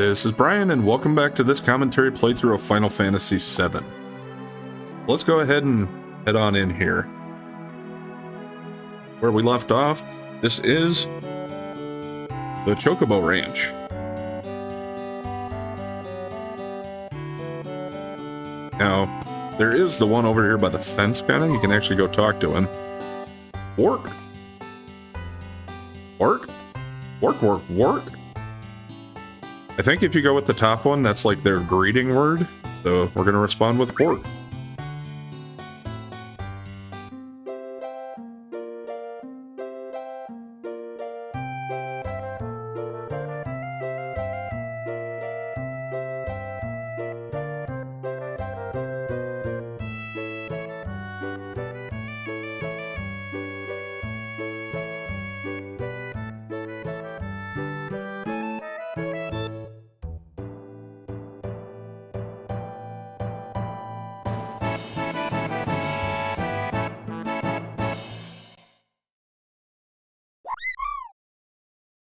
This is Brian, and welcome back to this commentary playthrough of Final Fantasy VII. Let's go ahead and head on in here. Where we left off, this is the Chocobo Ranch. Now, there is the one over here by the fence, kinda. You can actually go talk to him. Work. Work? Work, work, work? I think if you go with the top one, that's like their greeting word. So we're going to respond with work.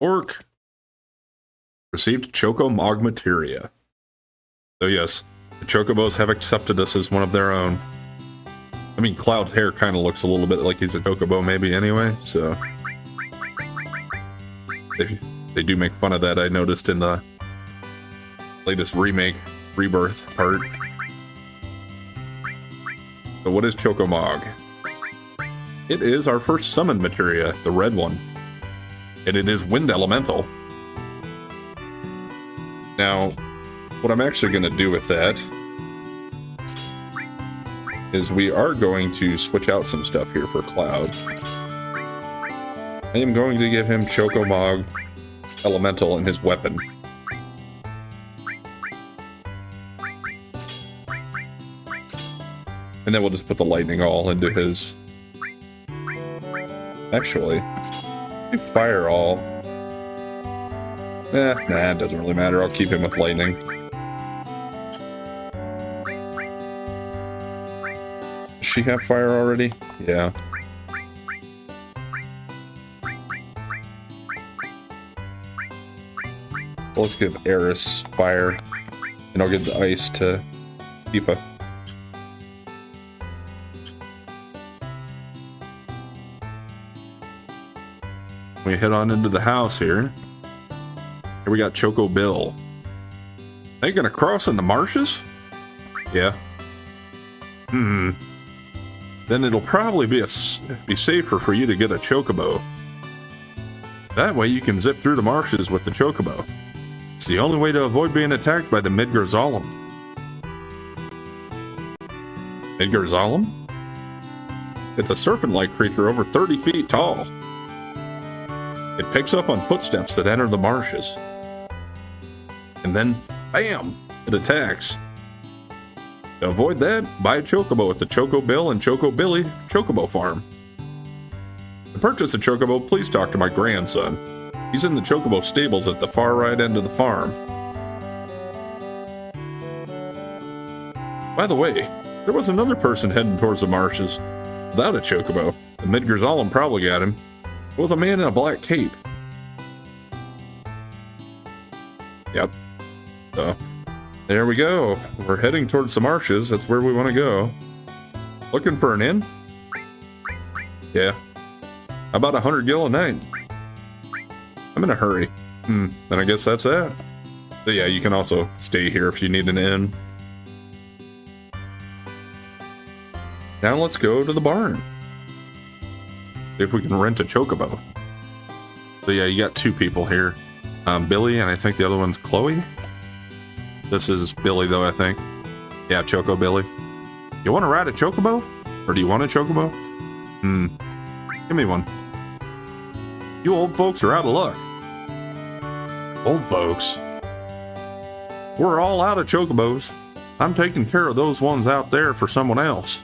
Orc received Chocobo materia. So yes, the Chocobos have accepted us as one of their own. I mean, Cloud's hair kind of looks a little bit like he's a Chocobo maybe anyway, so... They do make fun of that, I noticed in the latest remake, Rebirth part. So what is Chocomog? It is our first summoned materia, the red one. And it is Wind Elemental. Now, what I'm actually going to do with that is we are going to switch out some stuff here for Cloud. I am going to give him Chocomog Elemental in his weapon. And then we'll just put the lightning all into his... Actually... Fire all. Nah, it doesn't really matter. I'll keep him with lightning. Does she have fire already? Yeah. Well, let's give Eris fire. And I'll give the ice to Tifa. We head on into the house here. Here we got Chocobo. They gonna cross in the marshes? Yeah. Then it'll probably be safer for you to get a Chocobo. That way you can zip through the marshes with the Chocobo. It's the only way to avoid being attacked by the Midgar-Zalem. Midgar-Zalem? It's a serpent-like creature over 30 feet tall. It picks up on footsteps that enter the marshes. And then, bam! It attacks. To avoid that, buy a Chocobo at the Chocobill and Chocobilly Chocobo Farm. To purchase a Chocobo, please talk to my grandson. He's in the Chocobo stables at the far right end of the farm. By the way, there was another person heading towards the marshes without a Chocobo. The Midgar-Zalem probably got him. It was a man in a black cape. Yep. So, there we go. We're heading towards the marshes. That's where we want to go. Looking for an inn? Yeah. About 100 gil a night. I'm in a hurry. Then I guess that's that. So yeah, you can also stay here if you need an inn. Now let's go to the barn. See if we can rent a Chocobo. So yeah, you got two people here. Billy, and I think the other one's Chloe. This is Billy, though, I think. Yeah, Choco Billy. You want to ride a Chocobo? Or do you want a Chocobo? Give me one. You old folks are out of luck. Old folks? We're all out of Chocobos. I'm taking care of those ones out there for someone else.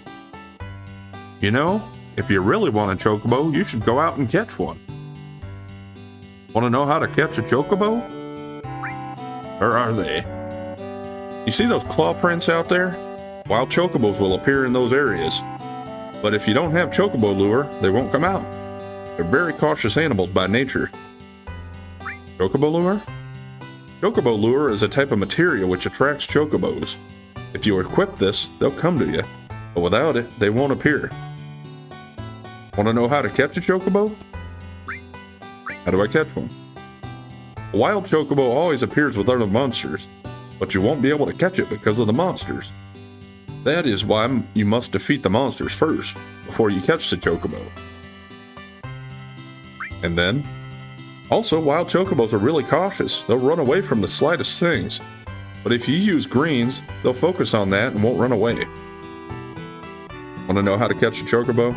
You know, if you really want a Chocobo, you should go out and catch one. Want to know how to catch a Chocobo? Where are they? You see those claw prints out there? Wild Chocobos will appear in those areas. But if you don't have Chocobo lure, they won't come out. They're very cautious animals by nature. Chocobo lure? Chocobo lure is a type of material which attracts chocobos. If you equip this, they'll come to you, but without it, they won't appear. Want to know how to catch a chocobo? How do I catch one? A wild chocobo always appears with other monsters, but you won't be able to catch it because of the monsters. That is why you must defeat the monsters first, before you catch the chocobo. And then, also wild chocobos are really cautious. They'll run away from the slightest things. But if you use greens, they'll focus on that and won't run away. Want to know how to catch a chocobo?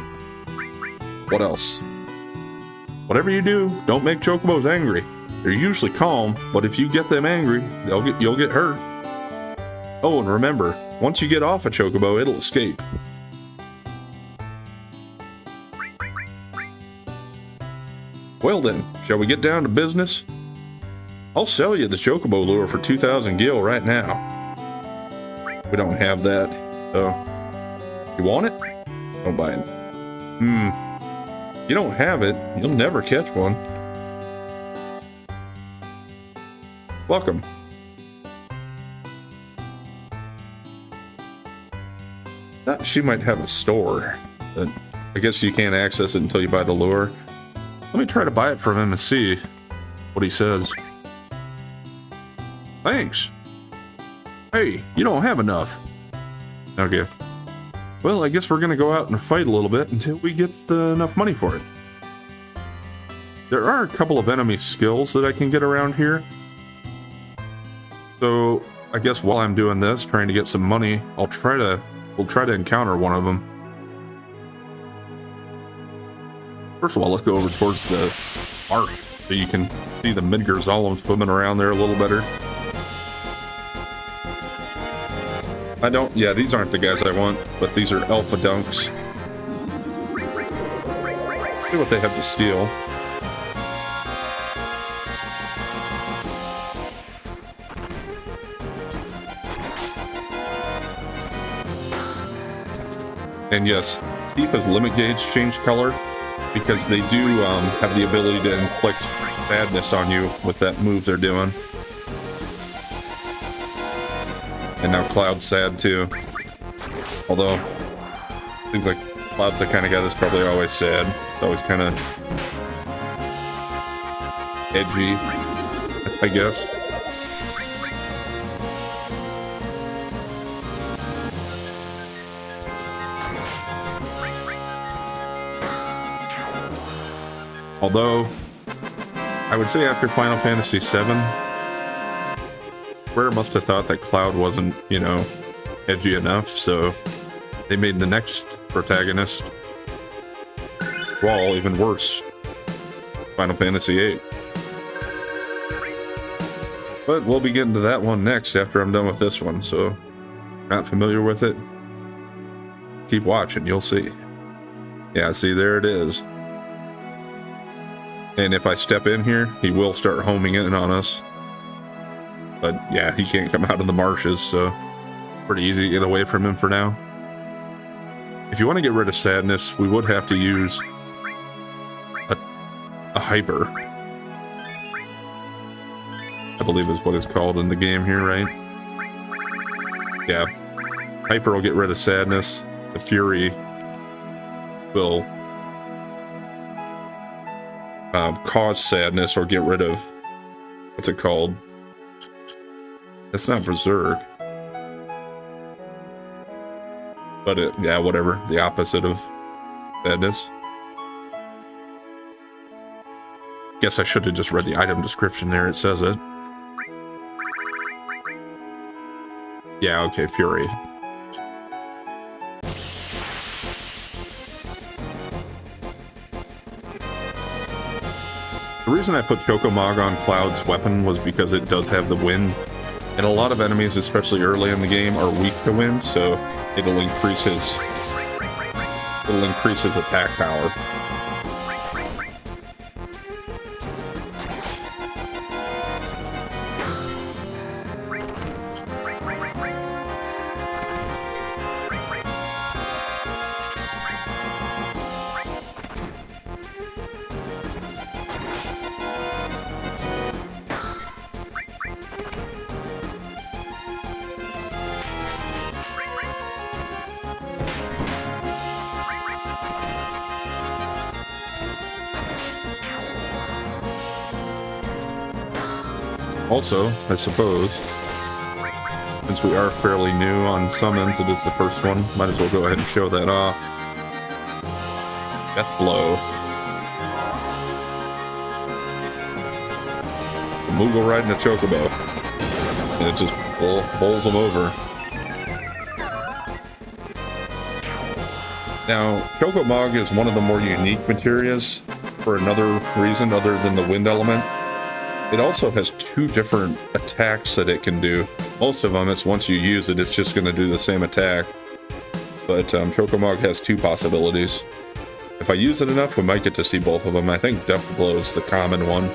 What else? Whatever you do, don't make chocobos angry. They're usually calm, but if you get them angry, you'll get hurt. Oh, and remember, once you get off a chocobo, it'll escape. Well then, shall we get down to business? I'll sell you the chocobo lure for 2,000 gil right now. We don't have that, so... You want it? Don't buy it. If you don't have it, you'll never catch one. Welcome. Thought she might have a store, but I guess you can't access it until you buy the lure. Let me try to buy it from him and see what he says. Thanks. Hey, you don't have enough. Okay. Well, I guess we're gonna go out and fight a little bit until we get enough money for it. There are a couple of enemy skills that I can get around here. So I guess while I'm doing this, trying to get some money, we'll try to encounter one of them. First of all, let's go over towards the arc so you can see the Midgars swimming around there a little better. Yeah, these aren't the guys I want, but these are Alpha Dunks. See what they have to steal. And yes, Tifa's limit gauge changed color because they do have the ability to inflict sadness on you with that move they're doing. And now Cloud's sad too. Although, seems like Cloud's the kind of guy that's probably always sad. It's always kind of edgy, I guess. Although, I would say after Final Fantasy VII, Square must have thought that Cloud wasn't, you know, edgy enough, so they made the next protagonist, Wall, even worse. Final Fantasy VIII. But we'll be getting to that one next after I'm done with this one, so not familiar with it? Keep watching, you'll see. Yeah, see, there it is. And if I step in here, he will start homing in on us. But yeah, he can't come out of the marshes, so pretty easy to get away from him for now. If you want to get rid of sadness, we would have to use a hyper. I believe is what it's called in the game here, right? Yeah. Hyper will get rid of sadness. The Fury will cause sadness or get rid of... What's it called? That's not Berserk. But yeah, whatever. The opposite of sadness. Guess I should have just read the item description there. It says it. Yeah, okay, Fury. The reason I put Chocomog on Cloud's weapon was because it does have the wind. And a lot of enemies, especially early in the game, are weak to wind, so it'll increase his attack power. Also, I suppose, since we are fairly new on summons, it is the first one, might as well go ahead and show that off. Death Blow. The Moogle riding a Chocobo. And it just bowls them over. Now, Chocomog is one of the more unique materials for another reason other than the wind element. It also has 2 different attacks that it can do. Most of them, it's once you use it, it's just going to do the same attack. But Chocomog has 2 possibilities. If I use it enough, we might get to see both of them. I think Death Blow is the common one.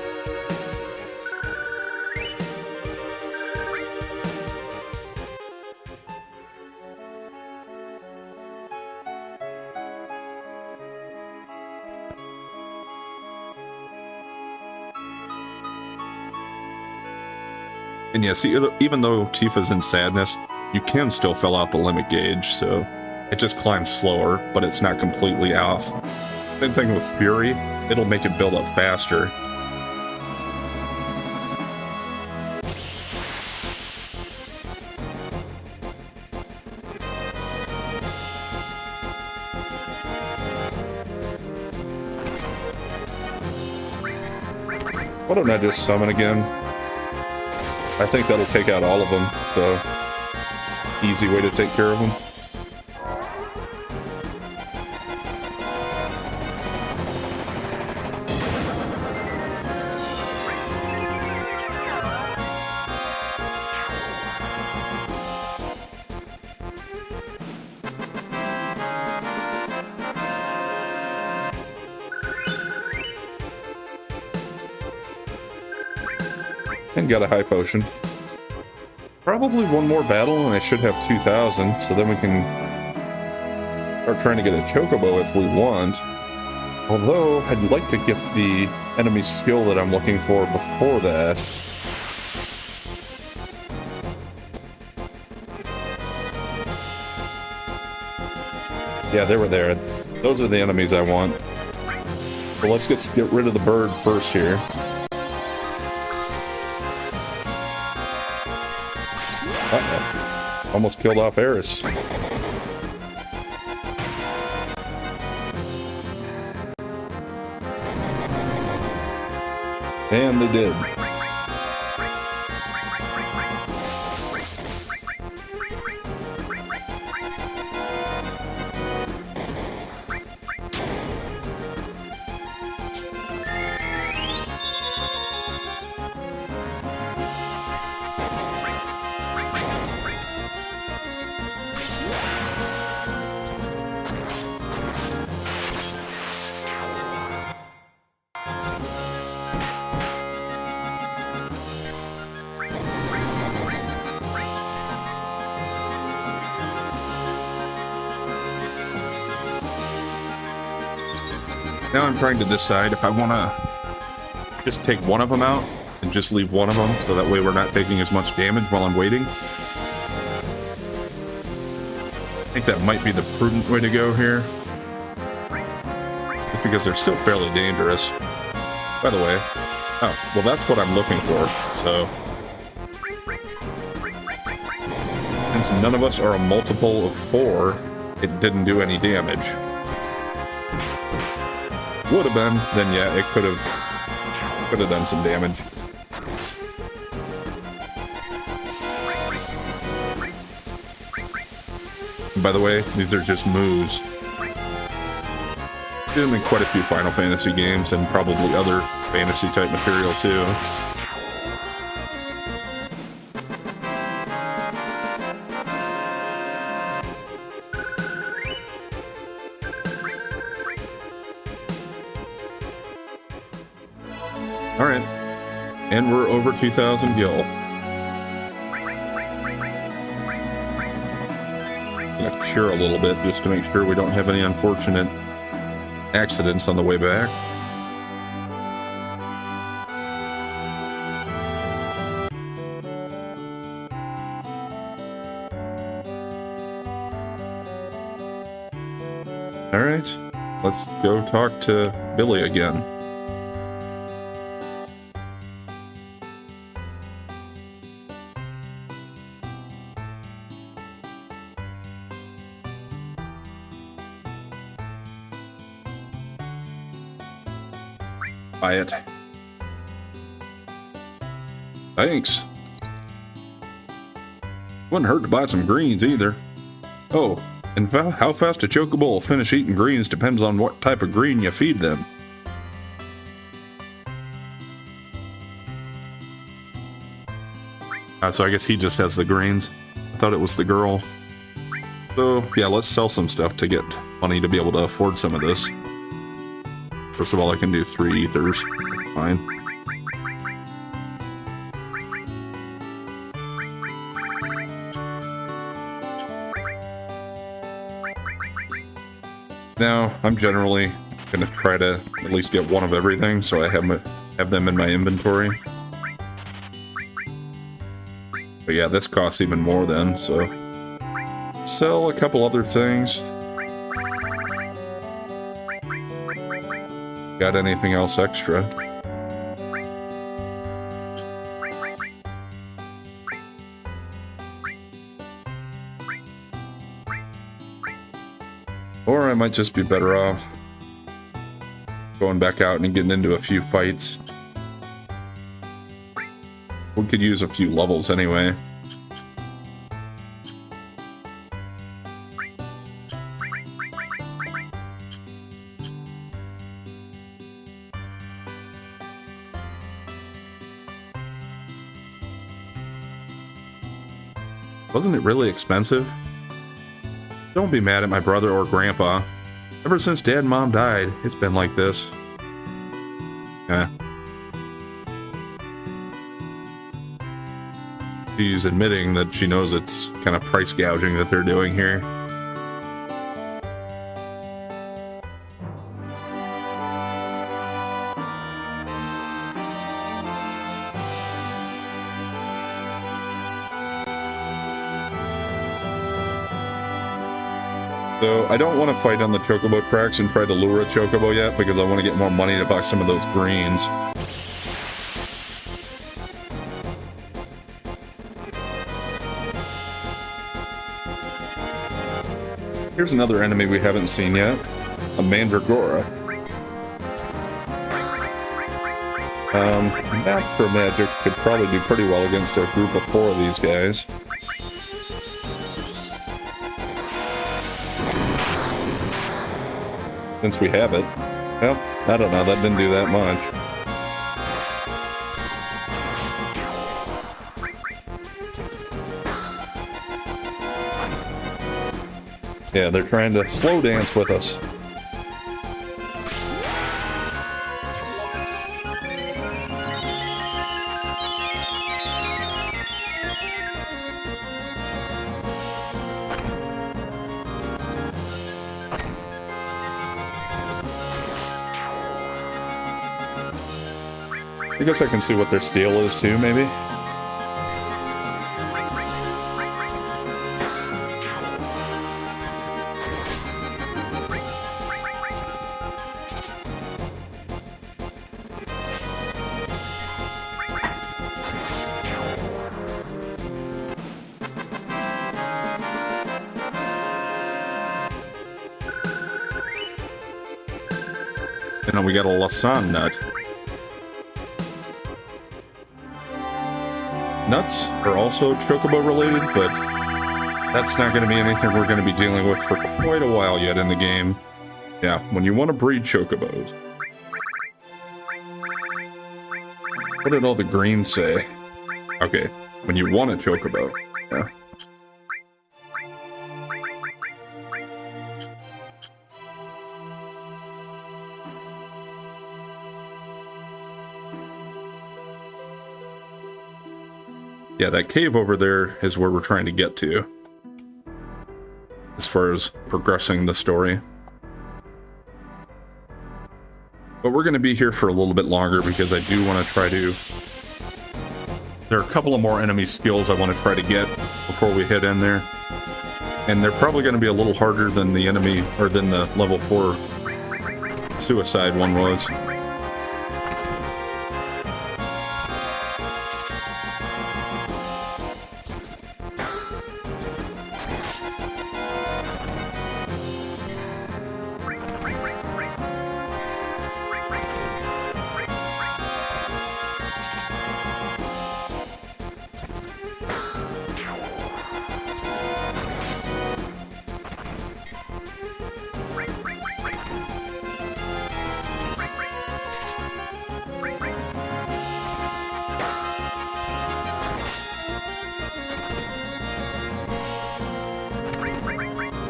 And yeah, see, even though Tifa's in Sadness, you can still fill out the limit gauge, so it just climbs slower, but it's not completely off. Same thing with Fury, it'll make it build up faster. Why don't I just summon again? I think that'll take out all of them, so easy way to take care of them. And got a high potion. Probably one more battle and I should have 2,000, so then we can start trying to get a Chocobo if we want. Although, I'd like to get the enemy skill that I'm looking for before that. Yeah, they were there. Those are the enemies I want. So let's get rid of the bird first here. Uh-oh. Almost killed off Eris. And they did. Now I'm trying to decide if I want to just take one of them out and just leave one of them, so that way we're not taking as much damage while I'm waiting. I think that might be the prudent way to go here. Just because they're still fairly dangerous. By the way, oh, well that's what I'm looking for, so. Since none of us are a multiple of 4, it didn't do any damage. Would have been, then yeah, it could have done some damage. And by the way, these are just moves. Did them in quite a few Final Fantasy games and probably other fantasy type material too. Alright, and we're over 2,000 gil. Gonna cure a little bit just to make sure we don't have any unfortunate accidents on the way back. Alright, let's go talk to Billy again. Buy it. Thanks. Wouldn't hurt to buy some greens either. Oh, and how fast a Chocobo will finish eating greens depends on what type of green you feed them. So I guess he just has the greens. I thought it was the girl. So yeah, let's sell some stuff to get money to be able to afford some of this. First of all, I can do 3 ethers. Fine. Now, I'm generally going to try to at least get one of everything, so I have them in my inventory. But yeah, this costs even more then, so... Sell a couple other things. Got anything else extra? Or I might just be better off going back out and getting into a few fights. We could use a few levels anyway. Wasn't it really expensive? Don't be mad at my brother or grandpa. Ever since Dad and Mom died, it's been like this. She's admitting that she knows it's kind of price gouging that they're doing here. So I don't want to fight on the Chocobo tracks and try to lure a Chocobo yet because I want to get more money to buy some of those greens. Here's another enemy we haven't seen yet, a Mandragora. Macro Magic could probably do pretty well against a group of 4 of these guys. Since we have it. Well, I don't know, that didn't do that much. Yeah, they're trying to slow dance with us. I guess I can see what their steel is too, maybe? And then we got a Lasan nut. Nuts are also Chocobo related, but that's not going to be anything we're going to be dealing with for quite a while yet in the game. Yeah, when you want to breed Chocobos. What did all the greens say? Okay, when you want a Chocobo. Yeah. Yeah, that cave over there is where we're trying to get to, as far as progressing the story. But we're going to be here for a little bit longer because I do want to try to... There are a couple of more enemy skills I want to try to get before we head in there. And they're probably going to be a little harder than the enemy, or than the level 4 suicide one was.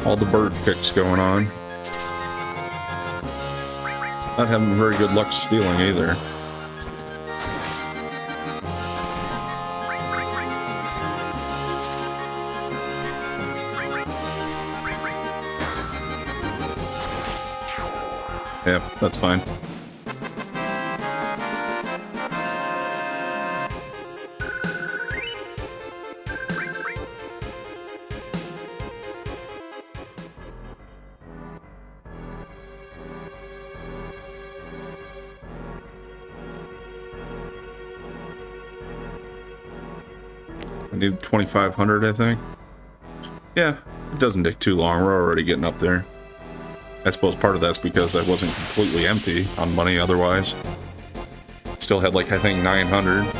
all the bird kicks going on. Not having very good luck stealing either. Yeah, that's fine. I need 2,500, I think. Yeah, it doesn't take too long. We're already getting up there. I suppose part of that's because I wasn't completely empty on money otherwise. Still had, like, I think 900.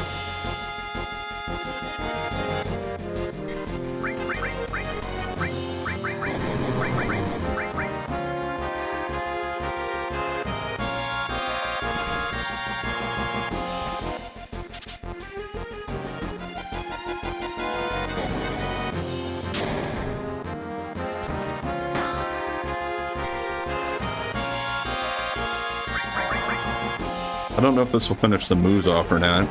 I don't know if this will finish the moves off or not.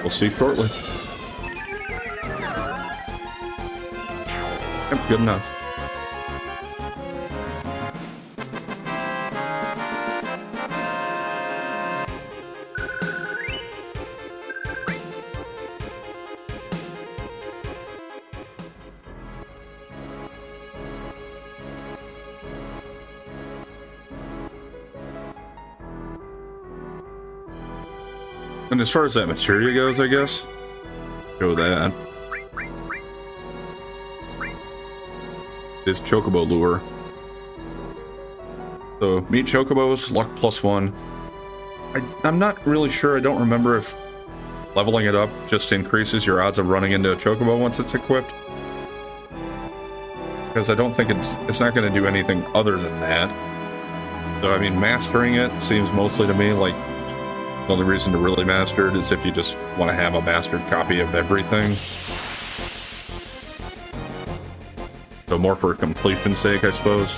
We'll see shortly. Yep, good enough. And as far as that materia goes, I guess, show that. This Chocobo lure. So, meet Chocobos, luck +1. I'm not really sure, I don't remember if leveling it up just increases your odds of running into a Chocobo once it's equipped. Because I don't think it's not going to do anything other than that. So, I mean, mastering it seems mostly to me like the only reason to really master it is if you just want to have a mastered copy of everything. So more for completion's sake, I suppose.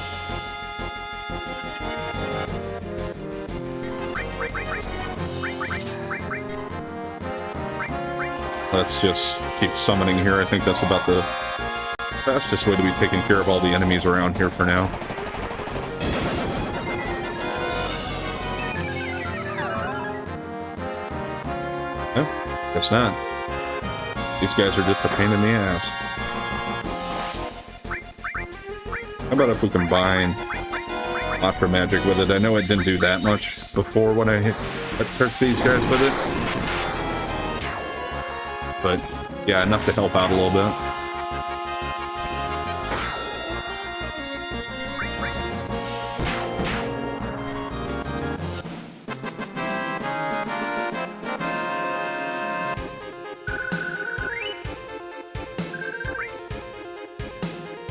Let's just keep summoning here. I think that's about the fastest way to be taking care of all the enemies around here for now. Guess not. These guys are just a pain in the ass. How about if we combine Ultra Magic with it? I know it didn't do that much before when I touched these guys with it. But, yeah, enough to help out a little bit.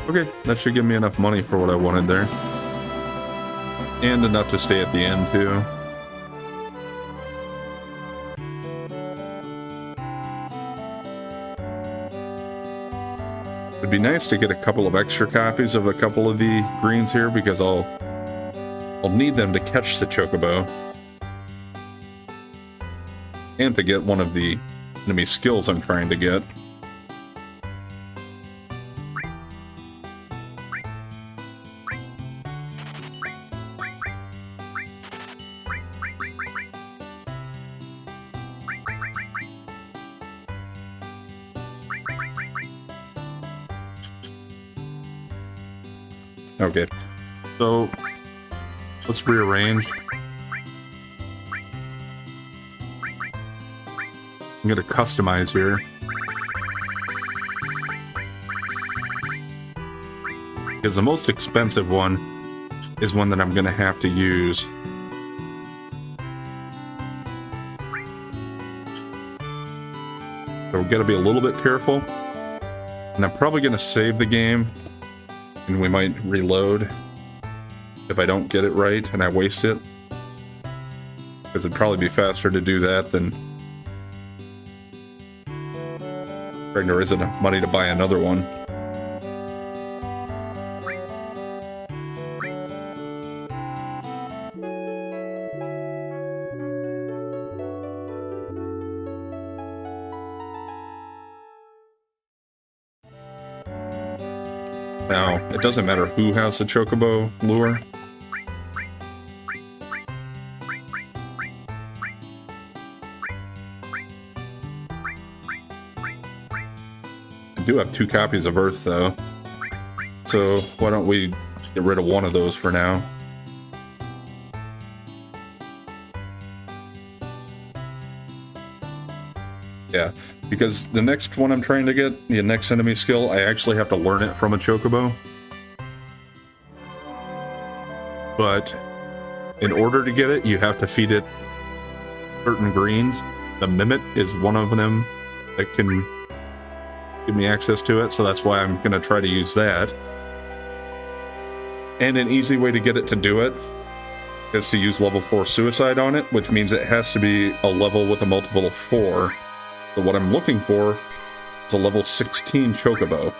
Okay, that should give me enough money for what I wanted there. And enough to stay at the end, too. It'd be nice to get a couple of extra copies of a couple of the greens here, because I'll need them to catch the Chocobo. And to get one of the enemy skills I'm trying to get. Okay, so let's rearrange. I'm gonna customize here. Because the most expensive one is one that I'm gonna have to use. So we've got to be a little bit careful. And I'm probably gonna save the game. And we might reload if I don't get it right and I waste it. Because it'd probably be faster to do that than trying to raise enough money to buy another one. Now, it doesn't matter who has the Chocobo lure. I do have 2 copies of Earth, though. So why don't we get rid of one of those for now? Yeah, because the next one I'm trying to get, the next enemy skill, I actually have to learn it from a Chocobo. But in order to get it, you have to feed it certain greens. The Mimic is one of them that can give me access to it, so that's why I'm going to try to use that. And an easy way to get it to do it is to use level 4 Suicide on it, which means it has to be a level with a multiple of 4. So what I'm looking for is a level 16 Chocobo.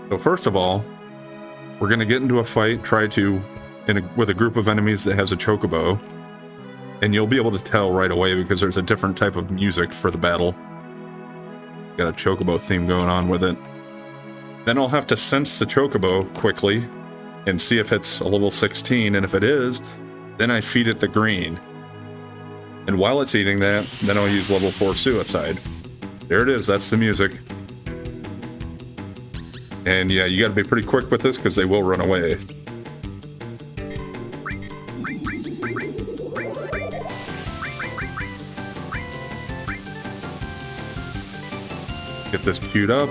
So first of all, we're going to get into a fight, with a group of enemies that has a Chocobo. And you'll be able to tell right away because there's a different type of music for the battle. Got a Chocobo theme going on with it. Then I'll have to sense the Chocobo quickly and see if it's a level 16, and if it is, then I feed it the green. And while it's eating that, then I'll use level 4 Suicide. There it is, that's the music. And yeah, you gotta be pretty quick with this because they will run away. Get this queued up.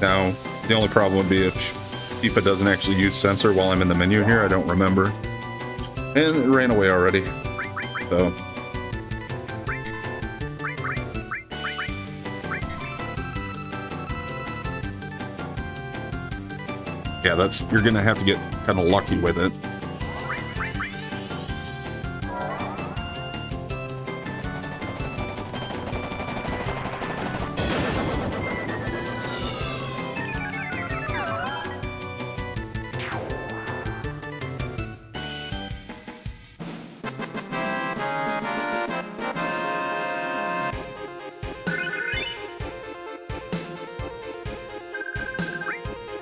Now, the only problem would be if Tifa doesn't actually use sensor while I'm in the menu here. I don't remember. And it ran away already. So. Yeah, you're gonna have to get kind of lucky with it.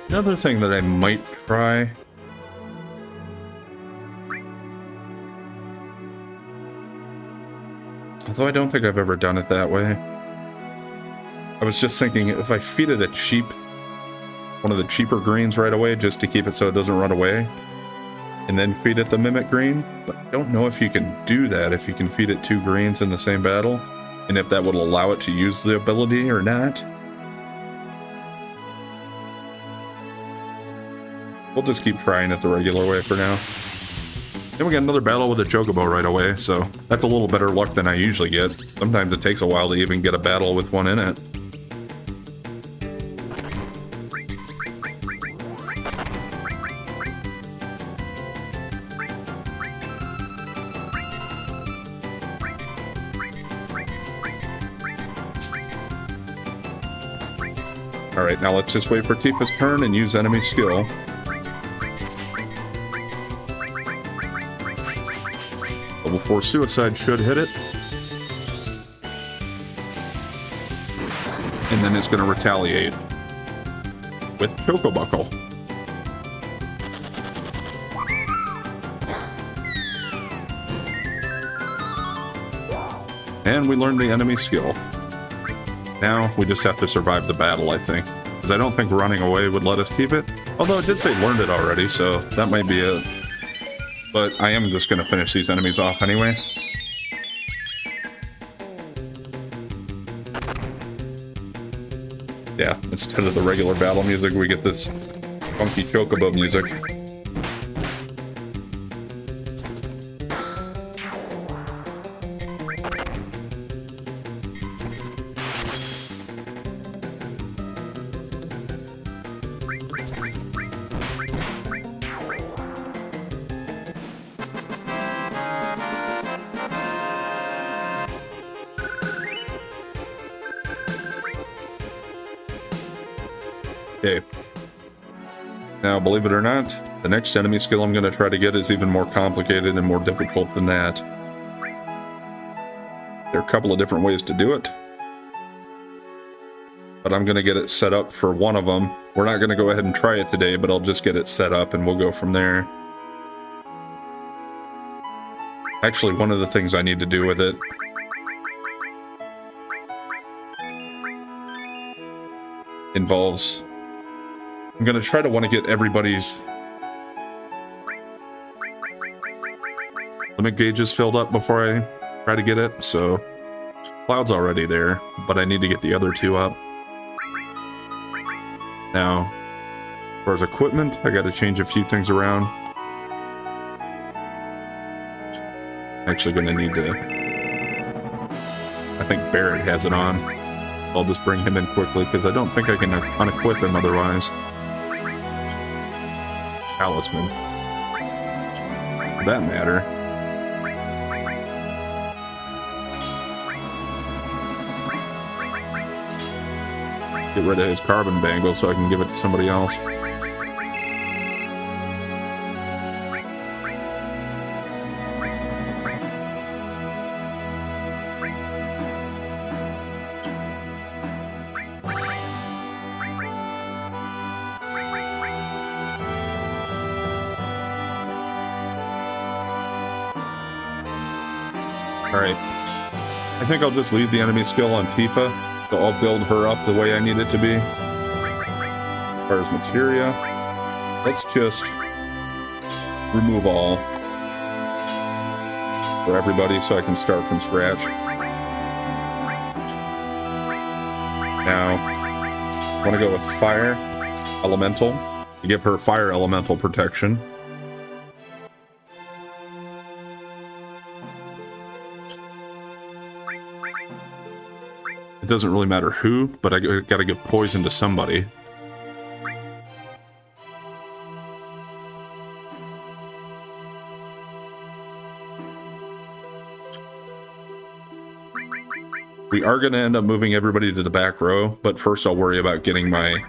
Another thing that I might try. Although I don't think I've ever done it that way. I was just thinking if I feed it one of the cheaper greens right away just to keep it so it doesn't run away, and then feed it the Mimic green. But I don't know if you can do that, if you can feed it 2 greens in the same battle, and if that would allow it to use the ability or not. We'll just keep trying it the regular way for now. Then we got another battle with a Chocobo right away, so that's a little better luck than I usually get. Sometimes it takes a while to even get a battle with one in it. Alright, now let's just wait for Tifa's turn and use enemy skill. Level 4 Suicide should hit it. And then it's going to retaliate with Chocobuckle. And we learned the enemy skill. Now we just have to survive the battle, I think. Because I don't think running away would let us keep it. Although it did say learned it already, so that might be it. But I am just going to finish these enemies off anyway. Yeah, instead of the regular battle music, we get this funky Chocobo music. Okay. Now, believe it or not, The next enemy skill I'm going to try to get is even more complicated and more difficult than that. There are a couple of different ways to do it, but I'm going to get it set up for one of them. We're not going to go ahead and try it today, but I'll just get it set up and we'll go from there. Actually, one of the things I need to do with it involves, I'm going to try to want to get everybody's limit gauges filled up before I try to get it. So Cloud's already there, but I need to get the other two up. Now, as far as equipment, I got to change a few things around. Actually going to need to, I think Barrett has it on. I'll just bring him in quickly because I don't think I can unequip him otherwise. Talisman. For that matter. Get rid of his carbon bangle so I can give it to somebody else. Alright. I think I'll just leave the enemy skill on Tifa, so I'll build her up the way I need it to be. As far as materia, let's just remove all for everybody so I can start from scratch. Now, I want to go with Fire Elemental to give her Fire Elemental protection. It doesn't really matter who, but I gotta give poison to somebody. We are gonna end up moving everybody to the back row, but first I'll worry about getting my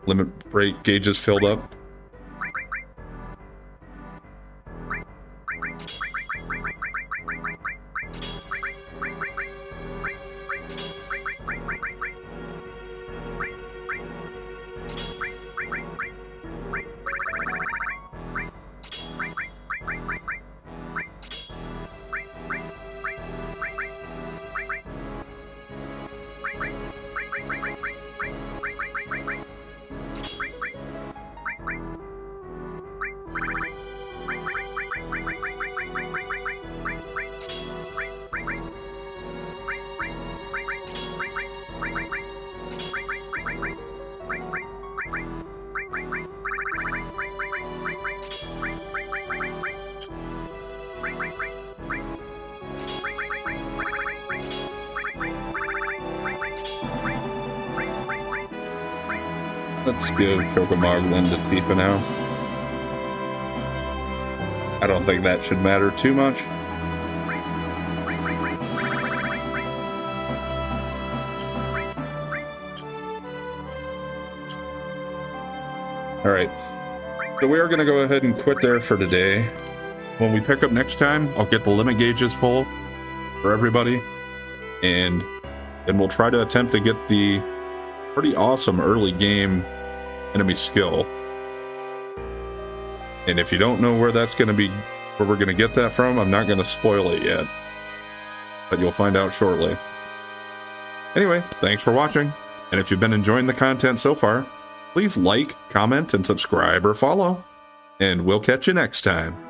limit break gauges filled up. Let's give Chocobo to Tifa now. I don't think that should matter too much. Alright, so we are going to go ahead and quit there for today. When we pick up next time, I'll get the limit gauges full for everybody, and then we'll try to attempt to get the pretty awesome early game enemy skill. And if you don't know where that's going to be, where we're going to get that from, I'm not going to spoil it yet, but you'll find out shortly. Anyway, thanks for watching, and if you've been enjoying the content so far, please like, comment, and subscribe or follow, and we'll catch you next time.